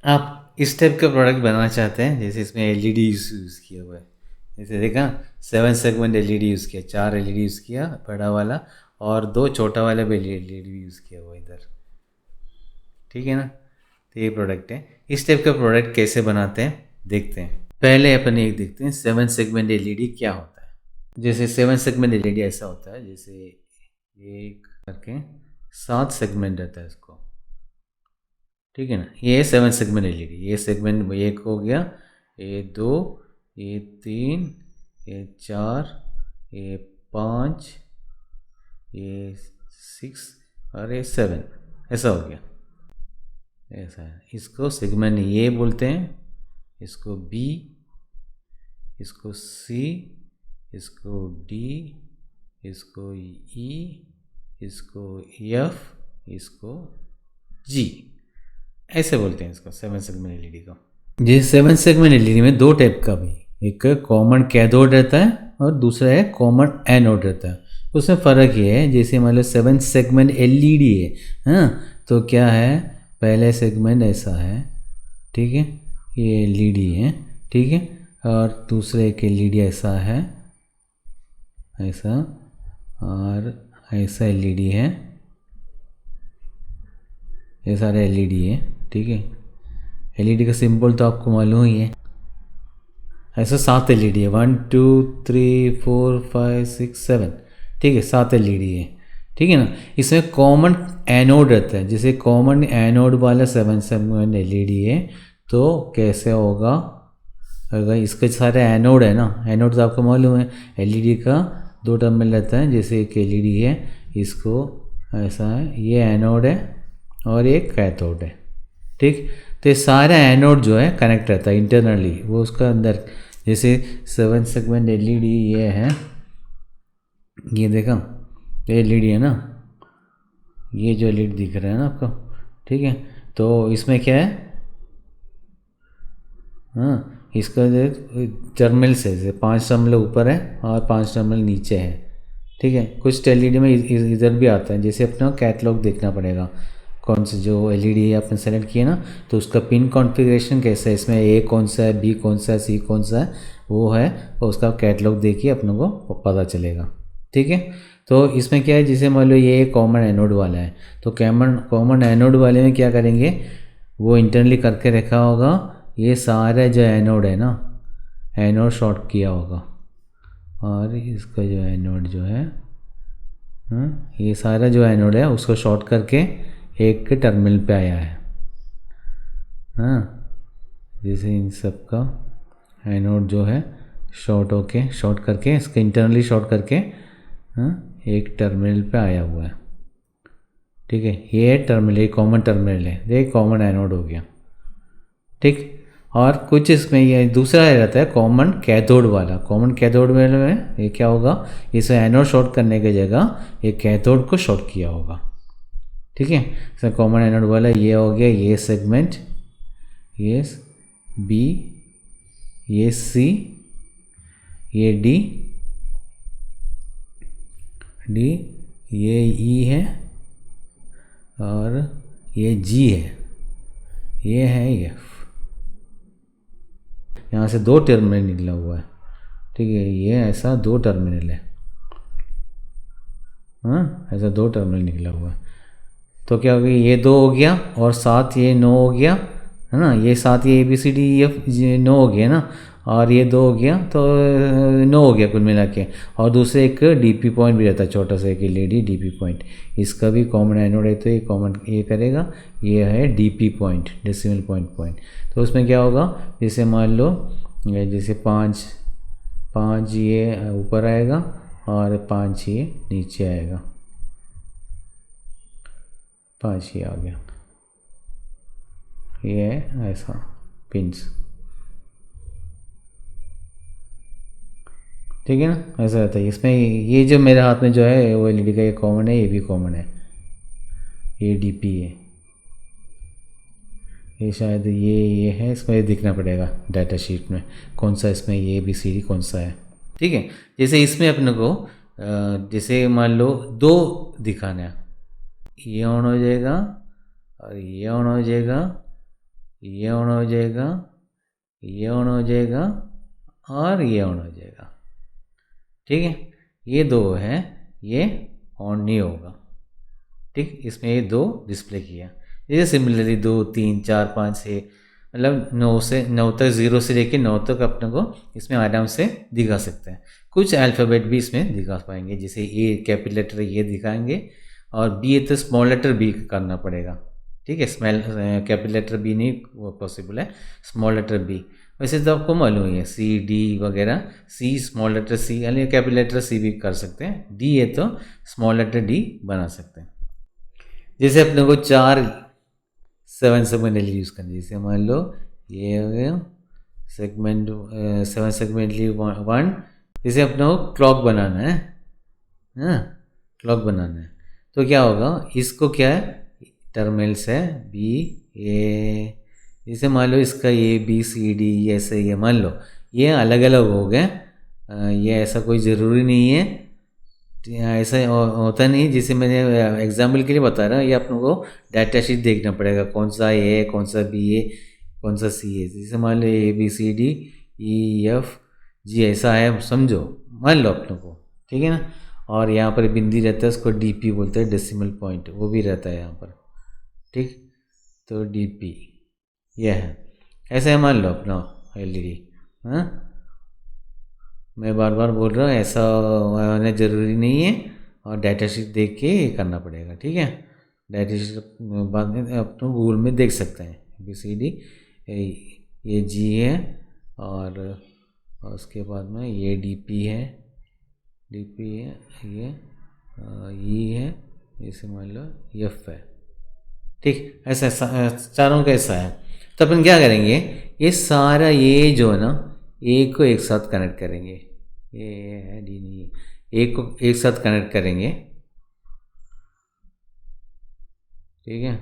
आप इस टाइप का प्रोडक्ट बनाना चाहते हैं, जैसे इसमें एलईडी यूज़ किया हुआ है, जैसे देखा 7 सेगमेंट एलईडी यूज़ किया, 4 एलईडी यूज़ किया बड़ा वाला, और 2 छोटा वाला भी एलईडी यूज़ किया हुआ इधर, ठीक है ना। तो ये प्रोडक्ट है। इस टाइप का प्रोडक्ट कैसे बनाते हैं देखते हैं। पहले अपन एक देखते हैं 7 सेगमेंट एलईडी क्या होता है। जैसे 7 सेगमेंट एलईडी ऐसा होता है, जैसे एक करके 7 सेगमेंट रहता है इसको, ठीक है ना। ये 7 सेगमेंट एलईडी, ये सेगमेंट एक हो गया, ये 2, ये 3, ये 4, ये 5, ये 6 और ये 7, ऐसा हो गया। ऐसा है, इसको सेगमेंट ए बोलते हैं, इसको बी, इसको सी, इसको डी, इसको ई, इसको एफ, इसको जी, ऐसे बोलते हैं इसको 7 सेगमेंट एलईडी को। ये 7 सेगमेंट एलईडी में दो टाइप का भी, एक कॉमन कैथोड रहता है और दूसरा है कॉमन एनोड रहता है। उसमें फ़र्क ये है, जैसे मान लो 7 सेगमेंट एलईडी है, हाँ, तो क्या है, पहले सेगमेंट ऐसा है, ठीक है, ये एलईडी है, ठीक है, और दूसरे एक एलईडी ऐसा है, ऐसा, और ऐसा एलईडी है, ये सारे एलईडी है, ठीक है। एलईडी का सिंबल तो आपको मालूम ही है। ऐसा 7 एलईडी है, 1 2 3 4 5 6 7, ठीक है, 7 एलईडी है, ठीक है ना। इसमें कॉमन एनोड रहता है, जैसे कॉमन एनोड वाला 7 सेगमेंट एलईडी है, तो कैसे होगा, अगर इसके सारे एनोड है ना, एनोड तो आपको मालूम है, एलईडी का 2 टर्मिनल रहता है, जैसे एक एलईडी है, इसको ऐसा है, ये एनोड है और एक कैथोड है, ठीक। तो ये सारा एनोड जो है कनेक्ट रहता है इंटरनली, वो उसका अंदर, जैसे 7 सेगमेंट एलईडी ये है, ये देखा, ये एलईडी है ना, ये जो एलईडी दिख रहा है ना आपको, ठीक है, तो इसमें क्या है, हाँ, इसका जो टर्मिनल से जैसे 5 टर्मिनल ऊपर है और 5 टर्मिनल नीचे है, ठीक है। कुछ एलईडी में इधर भी आता है, जैसे अपना कैटलॉग देखना पड़ेगा, कौन से जो एलईडी है आपने सेलेक्ट किया ना, तो उसका पिन कॉन्फ़िगरेशन कैसा है, इसमें ए कौन सा है, बी कौन सा है, सी कौन सा है, वो है, और उसका कैटलॉग देखिए अपने को पता चलेगा, ठीक है। तो इसमें क्या है, जैसे मान लो ये कॉमन एनोड वाला है, तो कॉमन एनोड वाले में क्या करेंगे, वो इंटरनली करके रखा होगा, ये सारे जो एनोड है ना, एनोड शॉर्ट किया होगा, और इसका जो एनोड जो है, ये सारा जो एनोड है उसको शॉर्ट करके एक टर्मिनल पे आया है, हाँ, जैसे इन सब का एनोड जो है शॉर्ट करके इसके इंटरनली शॉर्ट करके, हाँ, एक टर्मिनल पे आया हुआ है, ठीक है। ये टर्मिनल, ये कॉमन टर्मिनल है, ये कॉमन एनोड हो गया, ठीक। और कुछ इसमें ये दूसरा रहता है कॉमन कैथोड वाला, कॉमन कैथोड में ये क्या होगा, इसे एनोड शॉर्ट करने की जगह ये कैथोड को शॉर्ट किया होगा, ठीक है। इसमें कॉमन एनोड वाला ये हो गया, ये सेगमेंट, ये बी, ये सी, ये डी, ये ई है, और ये जी है, ये है एफ। यहाँ से 2 टर्मिनल निकला हुआ है, ठीक है, ये ऐसा 2 टर्मिनल है, हाँ, ऐसा 2 टर्मिनल निकला हुआ है। तो क्या हो गया, ये 2 हो गया, और 7 ये 9 हो गया, है ना, ये 7 ये ABCDEF 9 हो गया ना, और ये 2 हो गया, तो 9 हो गया कुल मिला के। और दूसरे एक DP पॉइंट भी रहता है, छोटा सा एक LED DP पॉइंट, इसका भी कॉमन एनोड है, तो ये कॉमन ये करेगा, ये है DP पॉइंट, डेसिमल पॉइंट। तो उसमें क्या होगा, जैसे मान लो जैसे 5 ये ऊपर आएगा और 5 ये नीचे आएगा, 5 ये आ गया, ये है ऐसा पिंस, ठीक है ना, ऐसा रहता है। इसमें ये जो मेरे हाथ में जो है वो एलईडी का ये कॉमन है, ये भी कॉमन है, ये डीपी है, ये शायद ये है, इसमें ये दिखना पड़ेगा डाटा शीट में कौन सा इसमें ये ABCD कौन सा है, ठीक है। जैसे इसमें अपने को जैसे मान लो 2 दिखाना है, ये ऑन हो जाएगा और ये ऑन हो जाएगा, ये ऑन हो जाएगा, ये ऑन हो जाएगा और ये ऑन हो जाएगा। ठीक है, ये दो है, ये ऑन नहीं होगा। ठीक, इसमें ये दो डिस्प्ले किया। ये सिमिलरली 2 3 4 5 6 मतलब 9 तक, 0 से लेके 9 तक अपने को इसमें आराम से दिखा सकते हैं। कुछ अल्फ़ाबेट भी इसमें दिखा पाएंगे, जैसे ए कैपिटल लेटर ये दिखाएंगे और बी है तो स्मॉल लेटर बी करना पड़ेगा। ठीक है, स्मॉल कैपिटल लेटर बी नहीं वो पॉसिबल है, स्मॉल लेटर बी। वैसे तो आपको मालूम है सी डी वगैरह, सी स्मॉल लेटर सी यानी कैपिटल लेटर सी भी कर सकते हैं, डी है तो स्मॉल लेटर डी बना सकते हैं। जैसे अपने को 4 7 सेगमेंट एल यूज़ करनी है, जैसे मान लो ये हो गया सेगमेंट 7 सेगमेंट ली 1। जैसे अपने को क्लॉक बनाना है, हाँ क्लॉक बनाना है, तो क्या होगा, इसको क्या है टर्मिनल्स है बी ए, जैसे मान लो इसका ए बी सी डी ऐसे ये मान लो ये अलग अलग हो गए। ये ऐसा कोई ज़रूरी नहीं है, ऐसा होता नहीं। जैसे मैंने एग्जाम्पल के लिए बता रहा हूँ, ये आप लोगों को डाटा शीट देखना पड़ेगा, कौन सा ए है, कौन सा बी है, कौन सा सी है। जैसे मान लो A B C D E F G ऐसा है, समझो मान लो आप लोगों को, ठीक है ना। और यहाँ पर बिंदी रहता है, उसको डी पी बोलते हैं, डेसिमल पॉइंट, वो भी रहता है यहाँ पर। ठीक, तो डी पी यह है, ऐसे है मान लो अपना एल ई डी। हाँ, मैं बार बार बोल रहा हूँ, ऐसा होना ज़रूरी नहीं है, और डाटा शीट देख के करना पड़ेगा। ठीक है, डाटा शीट बाद में आप तो गूगल में देख सकते हैं, बी सी डी ये जी है, और उसके बाद में ये डी पी है, ये ई है, जैसे मान लो एफ है। ठीक, ऐसा चारों का ऐसा है। तो अपन क्या करेंगे, ये सारा ये जो है ना एक को एक साथ कनेक्ट करेंगे, ये है डी नहीं, एक को एक साथ कनेक्ट करेंगे। ठीक है,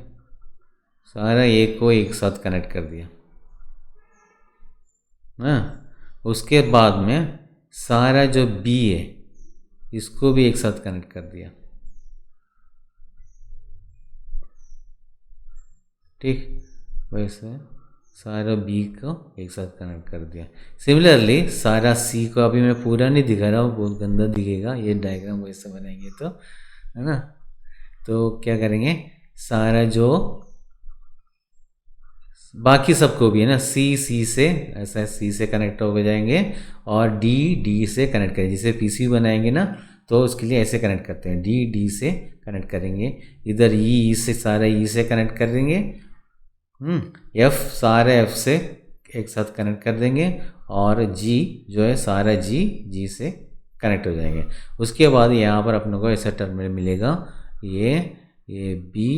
सारा एक को एक साथ कनेक्ट कर दिया। हाँ, उसके बाद में सारा जो बी है इसको भी एक साथ कनेक्ट कर दिया। ठीक, वैसे सारा बी को एक साथ कनेक्ट कर दिया। सिमिलरली सारा सी को अभी मैं पूरा नहीं दिखा रहा हूँ, बहुत गंदा दिखेगा ये डायग्राम, वैसे बनाएंगे तो, है ना। तो क्या करेंगे, सारा जो बाकी सबको भी है ना, सी से ऐसा सी से कनेक्ट हो जाएंगे, और डी से कनेक्ट करेंगे। जैसे पीसी बनाएंगे ना, तो उसके लिए ऐसे कनेक्ट करते हैं, डी से कनेक्ट करेंगे। इधर ई से सारा ई से कनेक्ट कर देंगे, एफ सारे एफ से एक साथ कनेक्ट कर देंगे, और जी जो है सारा जी से कनेक्ट हो जाएंगे। उसके बाद यहाँ पर अपने को ऐसा टर्मिनल मिलेगा, ये बी,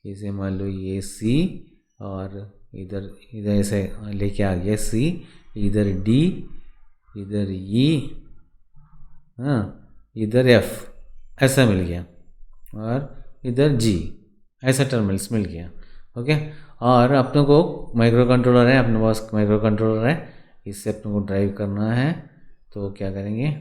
इसे मान लो ये सी, और इधर ऐसे लेके आ गया सी, इधर डी, इधर ई, हाँ इधर एफ ऐसा मिल गया, और इधर जी, ऐसा टर्मिनल्स मिल गया। ओके, और अपने को माइक्रो कंट्रोलर है, अपने पास माइक्रो कंट्रोलर है, इससे अपने को ड्राइव करना है। तो क्या करेंगे,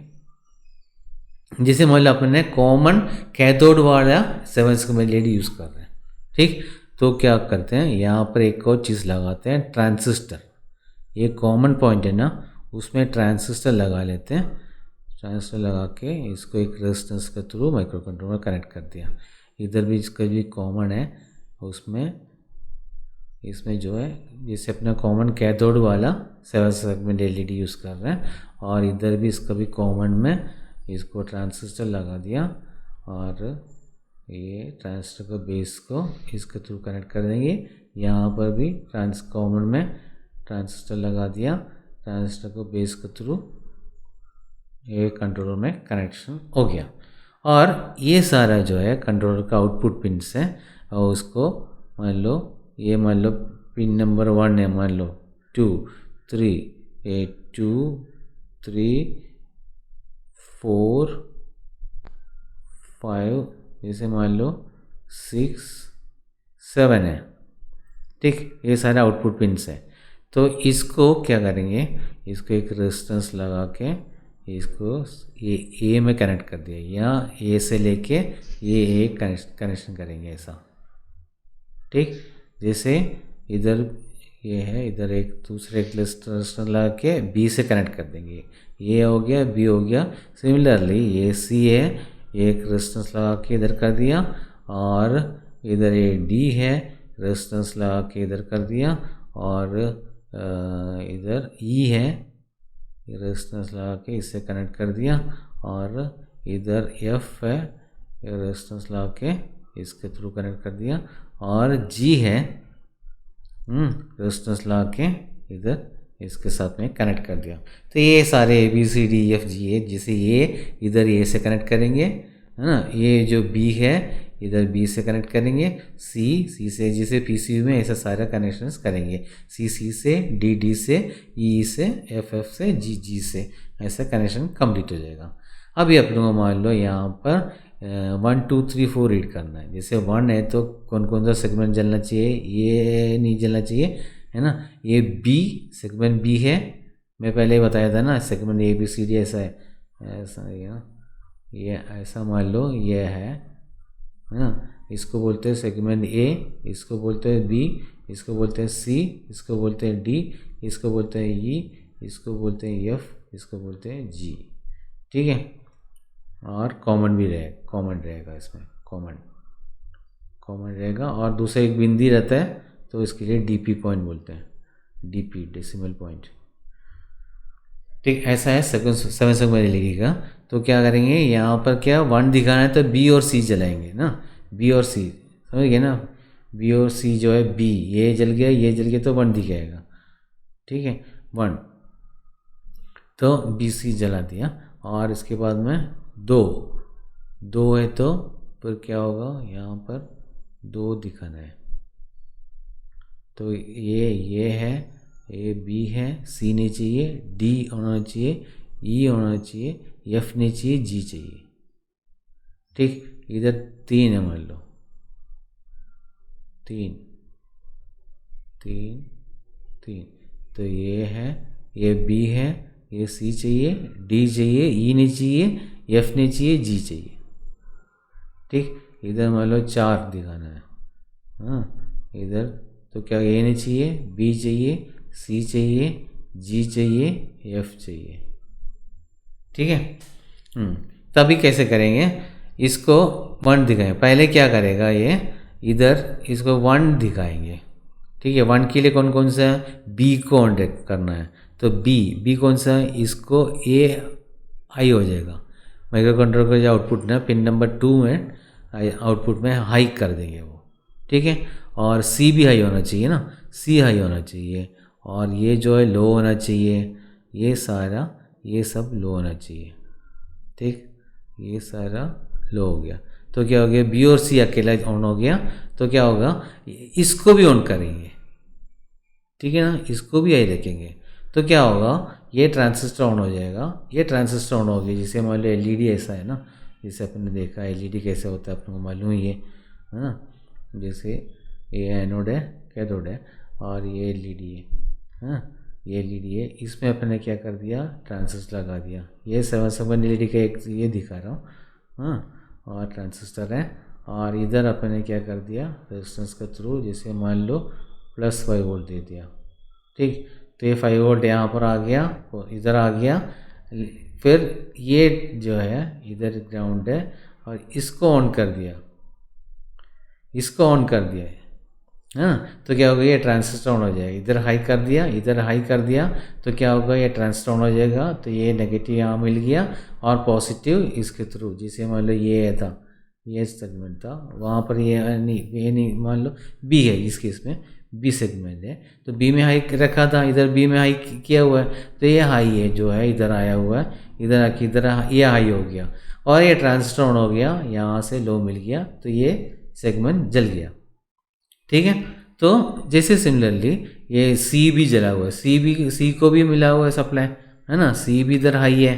जैसे मान लो अपने कॉमन कैथोड वाला 7 सेगमेंट एलईडी यूज़ कर रहे हैं। ठीक, तो क्या करते हैं, यहाँ पर एक और चीज़ लगाते हैं, ट्रांजिस्टर। ये कॉमन पॉइंट है ना, उसमें ट्रांजिस्टर लगा लेते हैं। ट्रांजिस्टर लगा के इसको एक रेजिस्टेंस के थ्रू माइक्रो कंट्रोलर कनेक्ट कर दिया। इधर भी इसका भी कॉमन है, उसमें इसमें जो है जैसे अपना कॉमन कैथोड वाला 7 सेगमेंट एलईडी यूज़ कर रहे हैं, और इधर भी इसका भी कॉमन में इसको ट्रांजिस्टर लगा दिया, और ये ट्रांजिस्टर को बेस को इसके थ्रू कनेक्ट कर देंगे। यहाँ पर भी कॉमन में ट्रांजिस्टर लगा दिया, ट्रांजिस्टर को बेस के थ्रू ये कंट्रोलर में कनेक्शन हो गया। और ये सारा जो है कंट्रोलर का आउटपुट पिन्स है, और उसको मान लो ये मान लो पिन नंबर 1 है, मान लो 2 3 2 3 4 5, जैसे मान लो 6 7 है। ठीक, ये सारे आउटपुट पिन्स है। तो इसको क्या करेंगे, इसको एक रेजिस्टेंस लगा के इसको ये ए में कनेक्ट कर दिया, या ए से लेके ये कनेक्शन करेंगे ऐसा। ठीक, जैसे इधर ये है, इधर एक दूसरे रजिस्टर लगा के बी से कनेक्ट कर देंगे। ये हो गया, बी हो गया। सिमिलरली ये सी है, एक रेजिस्टेंस लगा के इधर कर दिया, और इधर ये डी है, रेजिस्टेंस लगा के इधर कर दिया, और इधर ई है, रेजिस्टेंस लगा के इससे कनेक्ट कर दिया, और इधर एफ है, रेजिस्टेंस लगा के इसके थ्रू कनेक्ट कर दिया, और जी है, रेजिस्टेंस लगा के इधर इसके साथ में कनेक्ट कर दिया। तो ये सारे A B C D F G है, जिसे ये इधर ए से कनेक्ट करेंगे, है ना। ये जो बी है इधर बी से कनेक्ट करेंगे, सी से, जिसे पीसीयू में ऐसा सारा कनेक्शंस करेंगे, सी से, डी से, ई से, एफ से, जी से, ऐसा कनेक्शन कंप्लीट हो जाएगा। अभी आप लोगों को मान लो यहाँ पर 1 2 3 4 रीड करना है। जैसे 1 है तो कौन कौन सा सेगमेंट जलना चाहिए, ये नहीं जलना चाहिए, है ना। ये बी, सेगमेंट बी है, मैं पहले ही बताया था ना, segment A B C D ऐसा है, ऐसा ये ऐसा मान लो ये है ना। इसको बोलते हैं सेगमेंट ए, इसको बोलते हैं बी, इसको बोलते हैं सी, इसको बोलते हैं डी, इसको बोलते हैं ई, इसको बोलते हैं एफ, इसको बोलते हैं जी। ठीक है, और कॉमन भी रहेगा इसमें, कॉमन रहेगा। और दूसरा एक बिंदी रहता है, तो इसके लिए डीपी पॉइंट बोलते हैं, डीपी डेसिमल पॉइंट। ठीक, ऐसा है सेवन सेगमेंट एलईडी का। तो क्या करेंगे, यहाँ पर क्या 1 दिखाना है तो बी और सी जलाएंगे ना, बी और सी, समझ गए ना। बी और सी जो है, बी ये जल गया, ये जल गया, तो 1 दिखाएगा। ठीक है, 1, तो बी सी जला दिया। और इसके बाद में 2 है, तो फिर क्या होगा, यहाँ पर 2 दिखाना है। तो ये है, ए बी है, सी नहीं चाहिए, डी होना चाहिए, ई होना चाहिए, एफ नहीं चाहिए, जी चाहिए। ठीक, इधर 3 है मान लो, 3 तो ये है, ये बी है, ये सी चाहिए, डी चाहिए, ई नहीं चाहिए, एफ नहीं चाहिए, जी चाहिए। ठीक, इधर मान लो 4 दिखाना है, हाँ। इधर तो क्या, ए नहीं चाहिए, बी चाहिए, सी चाहिए, जी चाहिए, एफ चाहिए। ठीक है, तभी कैसे करेंगे, इसको 1 दिखाएंगे। पहले क्या करेगा ये, इधर इसको 1 दिखाएंगे। ठीक है, 1 के लिए कौन कौन सा है, बी को ऑन करना है, तो बी कौन सा है, इसको ए हाई हो जाएगा। माइक्रो कंट्रोलर का जो आउटपुट ना पिन नंबर 2 में आउटपुट में हाई कर देंगे वो। ठीक है, और सी भी हाई होना चाहिए ना, सी हाई होना चाहिए, और ये जो है लो होना चाहिए, ये सारा ये सब लो होना चाहिए। ठीक, ये सारा लो हो गया, तो क्या हो गया, बी और सी अकेला ऑन हो गया। तो क्या होगा, इसको भी ऑन करेंगे, ठीक है ना, इसको भी हाई रखेंगे, तो क्या होगा, ये ट्रांजिस्टर ऑन हो जाएगा। ये ट्रांजिस्टर ऑन हो गया, जिसे मान लो एलईडी ऐसा है ना, जैसे अपने देखा एलईडी कैसे होता है अपने को मालूम ही है ना। जैसे ये एनोड है, कैथोड है, और ये एलईडी है, हाँ, ये एलईडी है। इसमें अपने क्या कर दिया, ट्रांजिस्टर लगा दिया। ये 7 एलईडी का एक ये दिखा रहा हूँ, हाँ, और ट्रांजिस्टर है। और इधर अपने क्या कर दिया, रेजिस्टेंस के थ्रू, जैसे मान लो +5 वोल्ट दे दिया। ठीक, तो ये 5 वोल्ट यहाँ पर आ गया, और इधर आ गया। फिर ये जो है इधर ग्राउंड है, और इसको ऑन कर दिया, इसको ऑन कर दिया, हाँ। तो क्या होगा, ये ट्रांजिस्टर ऑन हो जाएगा। इधर हाई कर दिया, इधर हाई कर दिया, तो क्या होगा, ये ट्रांजिस्टर ऑन हो जाएगा। तो ये नेगेटिव यहाँ मिल गया, और पॉजिटिव इसके थ्रू, जिसे मान लो ये था, ये सेगमेंट था, वहाँ पर ये नहीं मान लो बी है, इस केस में बी सेगमेंट है, तो बी में हाई रखा था, इधर बी में हाई किया हुआ है, तो ये हाई है जो है, इधर आया हुआ है, इधर आके इधर ये हाई हो गया, और ये ट्रांजिस्टर ऑन हो गया, यहाँ से लो मिल गया, तो ये सेगमेंट जल गया। ठीक है, तो जैसे सिमिलरली ये सी भी जला हुआ है, सी को भी मिला हुआ है सप्लाई, है ना, सी भी इधर हाई है,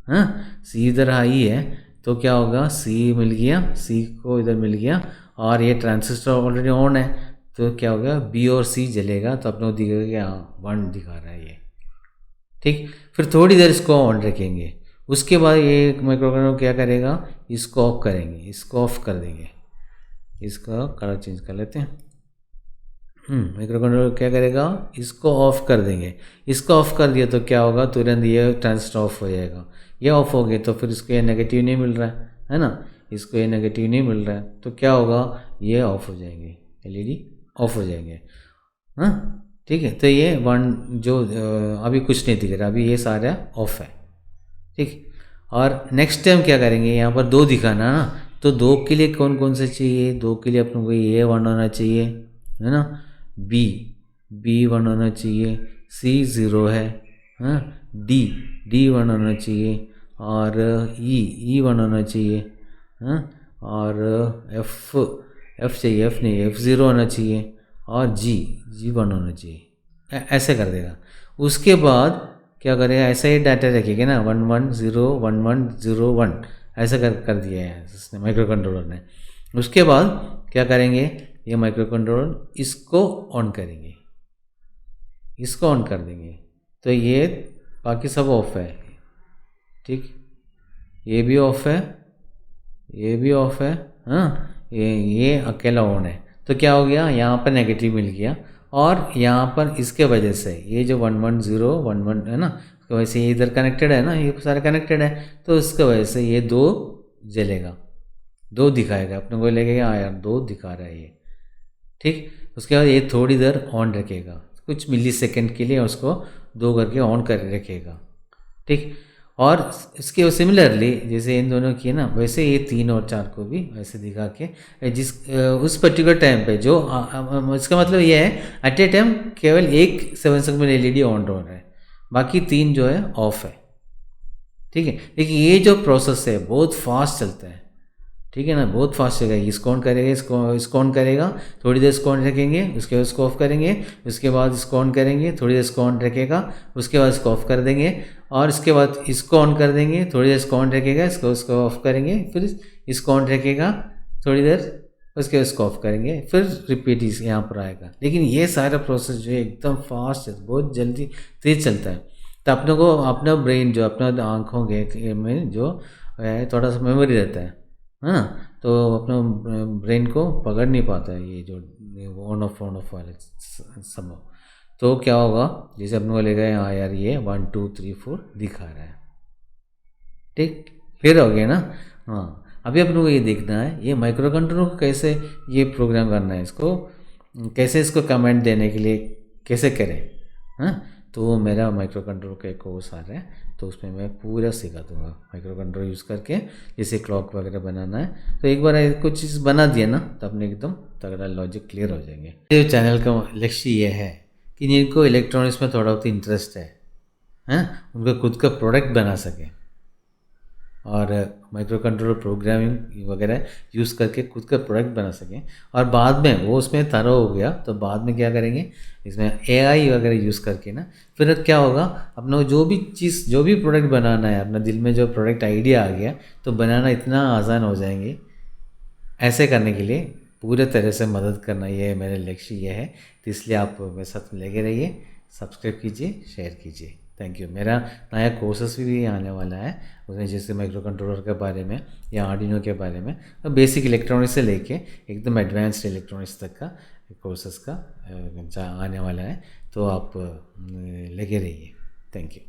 हाँ, सी इधर हाई है, तो क्या होगा, सी मिल गया, सी को इधर मिल गया, और ये ट्रांजिस्टर ऑलरेडी ऑन है, तो क्या होगा, बी और सी जलेगा, तो अपने को दिखेगा 1 दिखा रहा है ये। ठीक, फिर थोड़ी देर इसको ऑन रखेंगे, उसके बाद ये माइक्रोकंट्रोलर क्या करेगा, इसको ऑफ करेंगे, इसको ऑफ कर देंगे। इसका कलर चेंज कर लेते हैं, माइक्रो कंट्रोलर क्या करेगा, इसको ऑफ कर देंगे। इसको ऑफ कर दिया तो क्या होगा, तुरंत ये ट्रांजिस्टर ऑफ हो जाएगा। ये ऑफ हो गया तो फिर इसको ये नेगेटिव नहीं मिल रहा है ना, इसको ये नेगेटिव नहीं मिल रहा है तो क्या होगा, ये ऑफ हो जाएंगे, एलईडी ऑफ हो जाएंगे। हाँ ठीक है, तो ये वन जो अभी कुछ नहीं दिख रहा, अभी ये सारा ऑफ है। ठीक, और नेक्स्ट टाइम क्या करेंगे, यहाँ पर दो दिखाना ना, तो दो के लिए कौन कौन से चाहिए, दो के लिए अपने को ये वन होना चाहिए, है ना, बी बी वन होना चाहिए, सी ज़ीरो है, हाँ, डी वन होना चाहिए, और ई वन होना चाहिए, हाँ, और एफ चाहिए, एफ नहीं, एफ ज़ीरो होना चाहिए, और जी वन होना चाहिए। ऐसे कर देगा। उसके बाद क्या करेगा, ऐसा ही डाटा रखेगा ना, 1101 ऐसा कर दिया है इसने, माइक्रो कंट्रोलर ने। उसके बाद क्या करेंगे, ये माइक्रो कंट्रोलर इसको ऑन करेंगे, इसको ऑन कर देंगे तो ये बाकी सब ऑफ है। ठीक, ये भी ऑफ है, ये भी ऑफ है, हाँ, ये अकेला ऑन है। तो क्या हो गया, यहाँ पर नेगेटिव मिल गया, और यहाँ पर इसके वजह से ये जो 11011 है ना, उसकी वजह से ये इधर कनेक्टेड है ना, ये सारे कनेक्टेड है, तो इसके वजह से ये दो जलेगा, दो दिखाएगा, अपने को लगेगा हाँ यार दो दिखा रहा है ये। ठीक, उसके बाद ये थोड़ी देर ऑन रखेगा, कुछ मिली सेकेंड के लिए उसको दो करके ऑन कर रखेगा। ठीक, और इसके सिमिलरली जैसे इन दोनों की है ना, वैसे ये 3 और 4 को भी वैसे दिखा के जिस उस पर्टिकुलर टाइम पे जो इसका मतलब ये है एट ए टाइम केवल एक 7 सेगमेंट एलईडी ऑन हो रहा है, बाकी 3 जो है ऑफ है। ठीक है, लेकिन ये जो प्रोसेस है बहुत फास्ट चलता है। ठीक है ना, बहुत फास्ट चलेगा। इसको ऑन करेगा, इसको ऑन करेगा, थोड़ी देर इसको ऑन रखेंगे, उसके बाद इसको ऑफ करेंगे, उसके बाद इसको ऑन करेंगे, थोड़ी देर इसको ऑन रखेगा, उसके बाद इसको ऑफ कर देंगे, और इसके बाद इसको ऑन कर देंगे, थोड़ी देर इसको ऑन रखेगा, इसको ऑफ करेंगे, फिर इसको ऑन रखेगा थोड़ी देर, उसके बाद इसको ऑफ करेंगे, फिर रिपीट यहाँ पर आएगा। लेकिन ये सारा प्रोसेस जो है एकदम फास्ट है, बहुत जल्दी तेज चलता है। तो अपने को अपना ब्रेन जो अपना आँखों के में जो है थोड़ा सा मेमोरी रहता है ना, तो अपना ब्रेन को पकड़ नहीं पाता है ये जो ऑन ऑफ वाले समय। तो क्या होगा, जैसे अपने को लेगा हाँ यार ये 1 2 3 4 दिखा रहा है। ठीक, क्लियर हो गया ना। हाँ, अभी अपने को ये देखना है ये माइक्रो कंट्रोलर को कैसे ये प्रोग्राम करना है, इसको कैसे इसको कमेंट देने के लिए कैसे करें। हाँ, तो मेरा माइक्रो कंट्रोलर का एक कोर्स आ रहा है, तो उसमें मैं पूरा सिखा दूंगा माइक्रो कंट्रोलर यूज़ करके, जैसे क्लॉक वगैरह बनाना है। तो एक बार कुछ चीज़ बना दिया ना तो अपने एकदम तगड़ा लॉजिक क्लियर हो जाएंगे। ये चैनल का लक्ष्य ये है कि जिनको इलेक्ट्रॉनिक्स में थोड़ा बहुत इंटरेस्ट है, उनको खुद का प्रोडक्ट बना सकें, और माइक्रो कंट्रोलर प्रोग्रामिंग वगैरह यूज़ करके खुद का प्रोडक्ट बना सकें। और बाद में वो उसमें तरह हो गया तो बाद में क्या करेंगे, इसमें एआई वगैरह यूज़ करके ना, फिर क्या होगा, अपना जो भी चीज़ जो भी प्रोडक्ट बनाना है, अपना दिल में जो प्रोडक्ट आइडिया आ गया तो बनाना इतना आसान हो जाएंगे। ऐसे करने के लिए पूरे तरह से मदद करना, ये मेरा लक्ष्य ये है। तो इसलिए आप मेरे साथ लगे रहिए, सब्सक्राइब कीजिए, शेयर कीजिए। Thank you. मेरा नया कोर्सेस भी आने वाला है, उसमें जैसे माइक्रो कंट्रोलर के बारे में या आर्डिनो के बारे में, तो बेसिक इलेक्ट्रॉनिक्स से लेके एकदम एडवांस्ड इलेक्ट्रॉनिक्स तक का कोर्सेस का आने वाला है। तो आप लगे रहिए। Thank you.